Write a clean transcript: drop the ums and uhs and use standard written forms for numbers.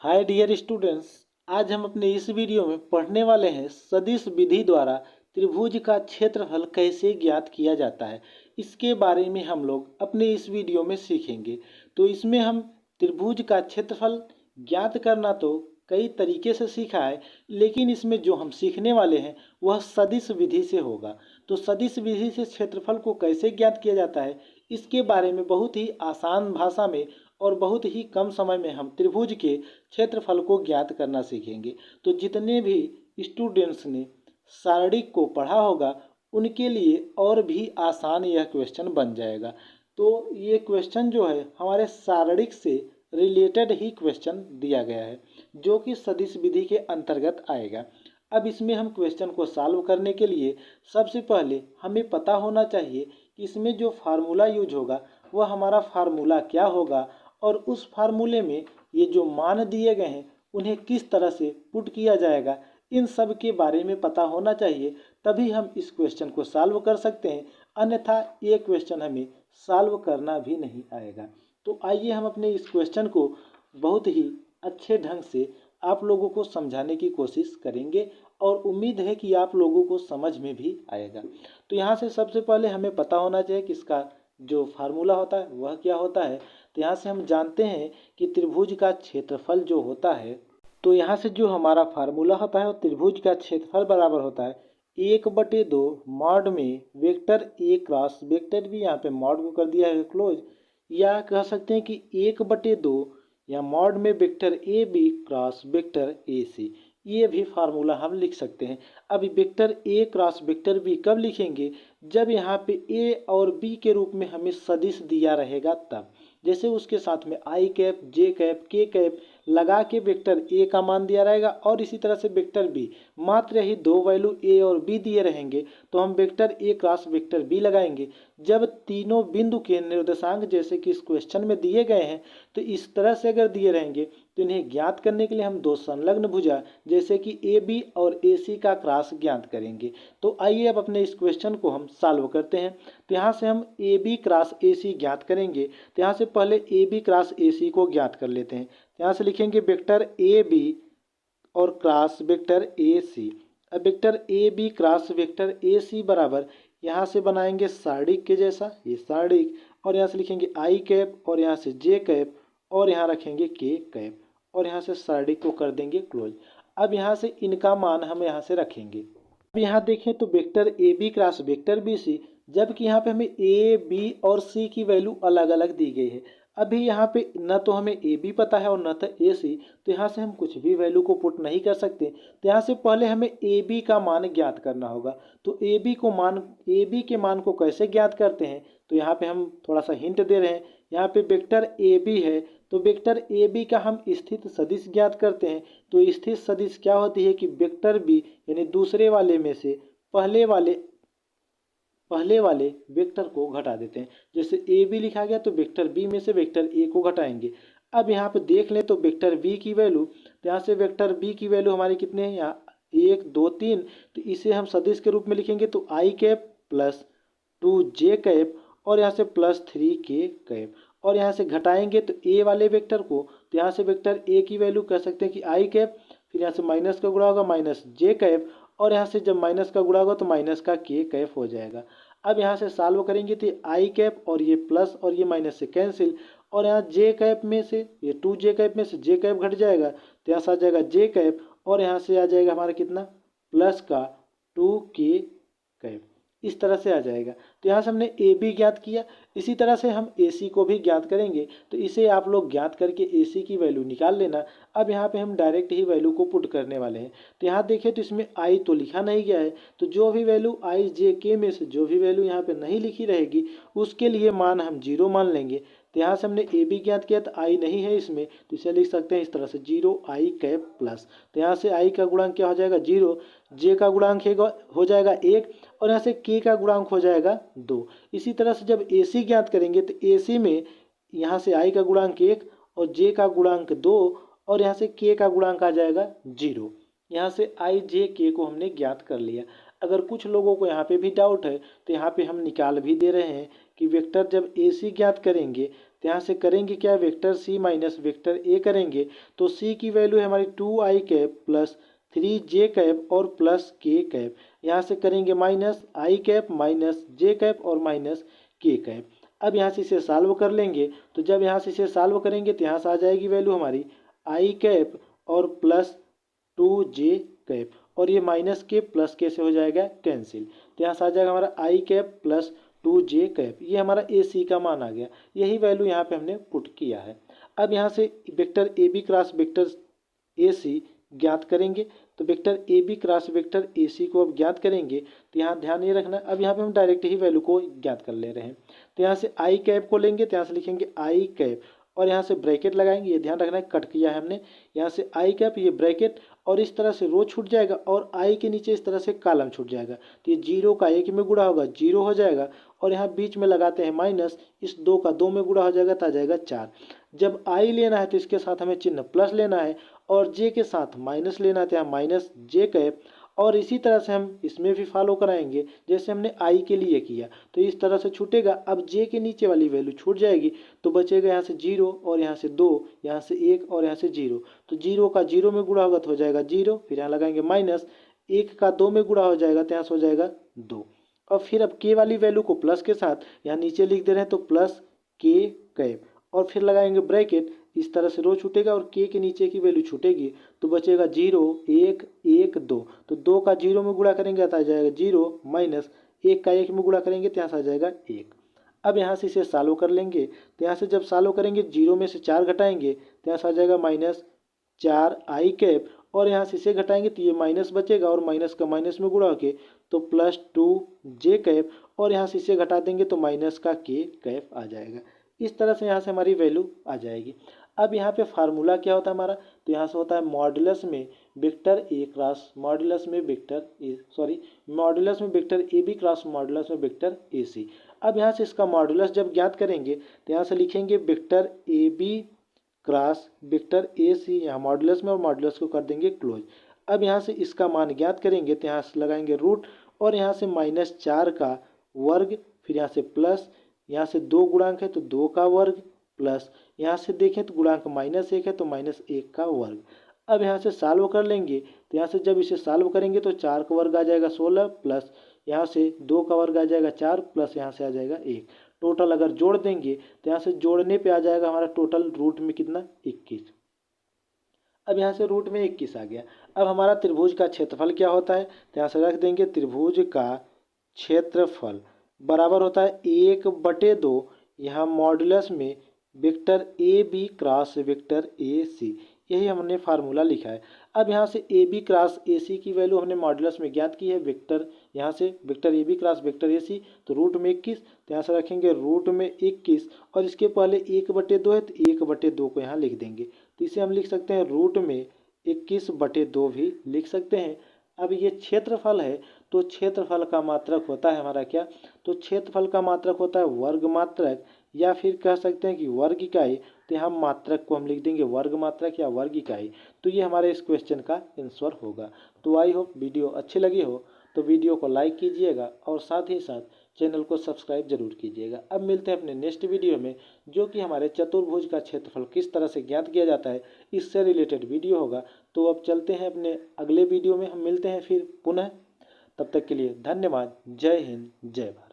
Hi dear students, आज हम अपने इस वीडियो में पढ़ने वाले हैं सदिश विधि द्वारा त्रिभुज का क्षेत्रफल कैसे ज्ञात किया जाता है। इसके बारे में हम लोग अपने इस वीडियो में सीखेंगे। तो इसमें हम त्रिभुज का क्षेत्रफल ज्ञात करना तो कई तरीके से सीखा है, लेकिन इसमें जो हम सीखने वाले हैं वह सदिश विधि से होगा। तो सदिश विधि से क्षेत्रफल को कैसे ज्ञात किया जाता है, इसके बारे में बहुत ही आसान भाषा में और बहुत ही कम समय में हम त्रिभुज के क्षेत्रफल को ज्ञात करना सीखेंगे। तो जितने भी स्टूडेंट्स ने सारणिक को पढ़ा होगा उनके लिए और भी आसान यह क्वेश्चन बन जाएगा। तो ये क्वेश्चन जो है हमारे सारणिक से रिलेटेड ही क्वेश्चन दिया गया है, जो कि सदिश विधि के अंतर्गत आएगा। अब इसमें हम क्वेश्चन को सॉल्व करने के लिए सबसे पहले हमें पता होना चाहिए कि इसमें जो फार्मूला यूज होगा वह हमारा फार्मूला क्या होगा, और उस फार्मूले में ये जो मान दिए गए हैं उन्हें किस तरह से पुट किया जाएगा, इन सब के बारे में पता होना चाहिए। तभी हम इस क्वेश्चन को सॉल्व कर सकते हैं, अन्यथा ये क्वेश्चन हमें सॉल्व करना भी नहीं आएगा। तो आइए हम अपने इस क्वेश्चन को बहुत ही अच्छे ढंग से आप लोगों को समझाने की कोशिश करेंगे, और उम्मीद है कि आप लोगों को समझ में भी आएगा। तो यहाँ से सबसे पहले हमें पता होना चाहिए कि इसका जो फार्मूला होता है वह क्या होता है। तो यहाँ से हम जानते हैं कि त्रिभुज का क्षेत्रफल जो होता है, तो यहाँ से जो हमारा फार्मूला होता है वो त्रिभुज का क्षेत्रफल बराबर होता है 1/2 मॉड में वेक्टर ए क्रॉस वेक्टर भी, यहाँ पे मॉड को कर दिया है क्लोज, या कह सकते हैं कि 1/2 या मॉड में vector A B cross vector A C, ये भी फार्मूला हम लिख सकते हैं। अभी vector A cross vector B कब लिखेंगे, जब यहाँ पे ए और बी के रूप में हमें सदिश दिया रहेगा तब। जैसे उसके साथ में आई कैप जे कैप के कैप लगा के वेक्टर ए का मान दिया रहेगा, और इसी तरह से वेक्टर बी, मात्र यही दो वैल्यू ए और बी दिए रहेंगे तो हम vector A cross vector B लगाएंगे। जब तीनों बिंदु के निर्देशांक जैसे कि इस क्वेश्चन में दिए गए हैं, तो इस तरह से अगर दिए रहेंगे तो इन्हें ज्ञात करने के लिए हम दो संलग्न भुजा जैसे कि ए बी और ए सी का क्रॉस ज्ञात करेंगे। तो आइए अब अपने इस क्वेश्चन को हम सॉल्व करते हैं। तो यहाँ से हम ए बी क्रॉस ए सी ज्ञात करेंगे। तो यहाँ से पहले ए बी क्रॉस ए सी को ज्ञात कर लेते हैं। यहाँ से लिखेंगे वेक्टर ए बी और क्रॉस वेक्टर ए सी। अब vector A B cross vector A C बराबर, यहाँ से बनाएंगे सारणिक के जैसा ये सारणिक, और यहाँ से लिखेंगे आई कैप और यहाँ से जे कैप और यहाँ रखेंगे के कैप, और यहाँ से सारणिक को कर देंगे क्लोज। अब यहाँ से इनका मान हम यहाँ से रखेंगे। अब यहाँ देखें तो vector A B cross vector B C, जबकि यहाँ पे हमें ए बी और सी की वैल्यू अलग अलग दी गई है। अभी यहाँ पे न तो हमें ए बी पता है और न तो ए सी, तो यहाँ से हम कुछ भी वैल्यू को पुट नहीं कर सकते। तो यहाँ से पहले हमें ए बी का मान ज्ञात करना होगा। तो ए बी के मान को कैसे ज्ञात करते हैं, तो यहाँ पे हम थोड़ा सा हिंट दे रहे हैं। यहाँ पे वेक्टर ए बी है, तो वेक्टर ए बी का हम स्थित सदिश ज्ञात करते हैं। तो स्थित सदिश क्या होती है कि वेक्टर बी यानी दूसरे वाले में से पहले वाले वेक्टर को घटा देते हैं। जैसे ए बी लिखा गया तो वेक्टर बी में से वेक्टर ए को घटाएंगे। अब यहाँ पे देख लें तो वेक्टर बी की वैल्यू, तो यहाँ से वेक्टर बी की वैल्यू हमारी कितने हैं, यहाँ 1 2 3, तो इसे हम सदिश के रूप में लिखेंगे तो आई कैप प्लस 2 जे कैप और यहाँ से प्लस 3 के कैप, और यहाँ से घटाएंगे तो ए वाले वेक्टर को, तो यहाँ से वेक्टर ए की वैल्यू कह सकते हैं कि आई कैप, फिर यहाँ से माइनस का गुणा होगा माइनस जे कैप, और यहाँ से जब माइनस का गुणा होगा तो माइनस का के कैप हो जाएगा। अब यहाँ से सॉल्व करेंगे तो आई कैप और ये प्लस और ये माइनस से कैंसिल, और यहाँ जे कैप में से ये 2 जे कैप में से जे कैप घट जाएगा तो यहाँ से आ जाएगा जे कैप, और यहाँ से आ जाएगा हमारा कितना प्लस का 2 के कैप, इस तरह से आ जाएगा। तो यहाँ से हमने ए बी ज्ञात किया। इसी तरह से हम ए सी को भी ज्ञात करेंगे, तो इसे आप लोग ज्ञात करके ए सी की वैल्यू निकाल लेना। अब यहाँ पे हम डायरेक्ट ही वैल्यू को पुट करने वाले हैं। तो यहाँ देखिए तो इसमें आई तो लिखा नहीं गया है, तो जो भी वैल्यू आई जे के में से जो भी वैल्यू यहाँ पे नहीं लिखी रहेगी उसके लिए मान हम 0 मान लेंगे। तो यहाँ से हमने ए बी ज्ञात किया तो आई नहीं है इसमें, तो इसे लिख सकते हैं इस तरह से 0 आई कैप प्लस, तो यहाँ से आई का गुणांक क्या हो जाएगा 0, जे का गुणांक हो जाएगा 1, और यहाँ से के का गुणांक हो जाएगा 2। इसी तरह से जब ए सी ज्ञात करेंगे तो ए सी में यहाँ से आई का गुणांक 1 और जे का गुणांक 2 और यहाँ से के का गुणांक आ जाएगा 0। यहाँ से आई जे के को हमने ज्ञात कर लिया। अगर कुछ लोगों को यहाँ पे भी डाउट है तो यहाँ पे हम निकाल भी दे रहे हैं कि वेक्टर जब ए सी ज्ञात करेंगे तो तो यहाँ से करेंगे क्या, vector C minus vector A करेंगे तो सी की वैल्यू है हमारी 2i cap plus 3j cap और प्लस k कैप। यहाँ से करेंगे minus i cap minus j cap और माइनस k कैप। अब यहाँ से इसे सॉल्व कर लेंगे तो जब यहाँ से इसे सॉल्व करेंगे तो यहाँ से आ जाएगी वैल्यू हमारी i कैप और प्लस 2j कैप और ये माइनस के प्लस के से हो जाएगा कैंसिल। तो यहाँ से आ जाएगा हमारा i cap plus 2j cap, ये हमारा ए सी का मान आ गया। यही वैल्यू यहाँ पे हमने पुट किया है। अब यहाँ से vector A B cross vector A C ज्ञात करेंगे तो vector A B cross vector A C को अब ज्ञात करेंगे तो यहाँ ध्यान ये रखना, अब यहाँ पे हम डायरेक्ट ही वैल्यू को ज्ञात कर ले रहे हैं। तो यहाँ से आई कैप को लेंगे तो यहाँ से लिखेंगे आई कैप और यहाँ से ब्रैकेट लगाएंगे, ये ध्यान रखना है कट किया है हमने। यहाँ से आई कैप ये ब्रैकेट और इस तरह से रो छूट जाएगा और आई के नीचे इस तरह से कॉलम छूट जाएगा तो ये 0 का 1 में गुणा होगा 0 हो जाएगा और यहाँ बीच में लगाते हैं माइनस, इस 2 का 2 में गुणा हो जाएगा तो आ जाएगा 4। जब आई लेना है तो इसके साथ हमें चिन्ह प्लस लेना है और जे के साथ माइनस लेना है तो यहाँ माइनस जे कैप और इसी तरह से हम इसमें भी फॉलो कराएंगे जैसे हमने आई के लिए किया तो इस तरह से छूटेगा। अब जे के नीचे वाली वैल्यू छूट जाएगी तो बचेगा यहाँ से 0 और यहाँ से 2, यहाँ से 1 और यहाँ से 0। तो 0 का 0 में गुणा होगा तो हो जाएगा 0, फिर यहाँ लगाएंगे माइनस, 1 का 2 में गुणा हो जाएगा तो यहाँ से हो जाएगा 2 और फिर अब के वाली वैल्यू को प्लस के साथ यहाँ नीचे लिख दे रहे हैं तो प्लस के कैप और फिर लगाएंगे ब्रैकेट, इस तरह से रो छूटेगा और के नीचे की वैल्यू छूटेगी तो बचेगा 0 1 1 2। तो 2 का 0 में गुणा करेंगे तो आ जाएगा 0 माइनस 1 का 1 में गुणा करेंगे तो यहाँ से आ जाएगा 1। अब यहाँ से इसे सॉल्व कर लेंगे तो यहाँ से जब सॉल्व करेंगे 0 में से 4 घटाएंगे तो यहाँ से आ जाएगा माइनस 4 आई कैप और यहाँ से इसे घटाएंगे तो ये माइनस बचेगा और माइनस का माइनस में गुणा होके तो प्लस 2 जे कैप और यहाँ से इसे घटा देंगे तो माइनस का के कैप आ जाएगा। इस तरह से यहाँ से हमारी वैल्यू आ जाएगी। अब यहाँ पे फार्मूला क्या होता है हमारा, तो यहाँ से होता है मॉडुलस में वेक्टर ए क्रॉस मॉडुलस में वेक्टर मॉडुलस में vector A B cross modulus में वेक्टर ए सी। अब यहाँ से इसका मॉडुलस जब ज्ञात करेंगे तो यहाँ से लिखेंगे vector A B cross vector A C, यहाँ मॉडुलस में और मॉडुलस को कर देंगे क्लोज। अब यहाँ से इसका मान ज्ञात करेंगे तो यहाँ से लगाएंगे रूट और यहाँ से -4 का वर्ग, फिर यहाँ से प्लस, यहाँ से 2 गुणांक है तो 2 का वर्ग प्लस, यहाँ से देखें तो गुणांक -1 है तो -1 का वर्ग। अब यहाँ से सॉल्व कर लेंगे तो यहाँ से जब इसे सॉल्व करेंगे तो 4 का वर्ग आ जाएगा 16 प्लस यहाँ से 2 का वर्ग आ जाएगा 4 प्लस यहाँ से आ जाएगा 1। टोटल अगर जोड़ देंगे तो यहाँ से जोड़ने पे आ जाएगा हमारा टोटल रूट में कितना 21। अब यहाँ से रूट में 21 आ गया। अब हमारा त्रिभुज का क्षेत्रफल क्या होता है तो यहाँ से रख देंगे त्रिभुज का क्षेत्रफल बराबर होता है 1/2 यहाँ मॉडुलस में vector A B cross vector A C, यही हमने फार्मूला लिखा है। अब यहाँ से ए बी क्रॉस ए सी की वैल्यू हमने मॉडुलस में ज्ञात की है वेक्टर, यहाँ से vector A B cross vector A C तो रूट में 21, तो यहाँ से रखेंगे रूट में 21 और इसके पहले 1/2 है तो 1/2 को यहाँ लिख देंगे तो इसे हम लिख सकते हैं रूट में 21/2 भी लिख सकते हैं। अब ये क्षेत्रफल है तो क्षेत्रफल का मात्रक होता है हमारा क्या, तो क्षेत्रफल का मात्रक होता है वर्ग मात्रक या फिर कह सकते हैं कि वर्ग इकाई। तो यहाँ मात्रक को हम लिख देंगे वर्ग मात्रक या वर्ग इकाई। तो ये हमारे इस क्वेश्चन का आंसर होगा। तो आई होप वीडियो अच्छी लगी हो तो वीडियो को लाइक कीजिएगा और साथ ही साथ चैनल को सब्सक्राइब जरूर कीजिएगा। अब मिलते हैं अपने नेक्स्ट वीडियो में जो कि हमारे चतुर्भुज का क्षेत्रफल किस तरह से ज्ञात किया जाता है इससे रिलेटेड वीडियो होगा। तो अब चलते हैं अपने अगले वीडियो में, हम मिलते हैं फिर पुनः। तब तक के लिए धन्यवाद। जय हिंद, जय भारत।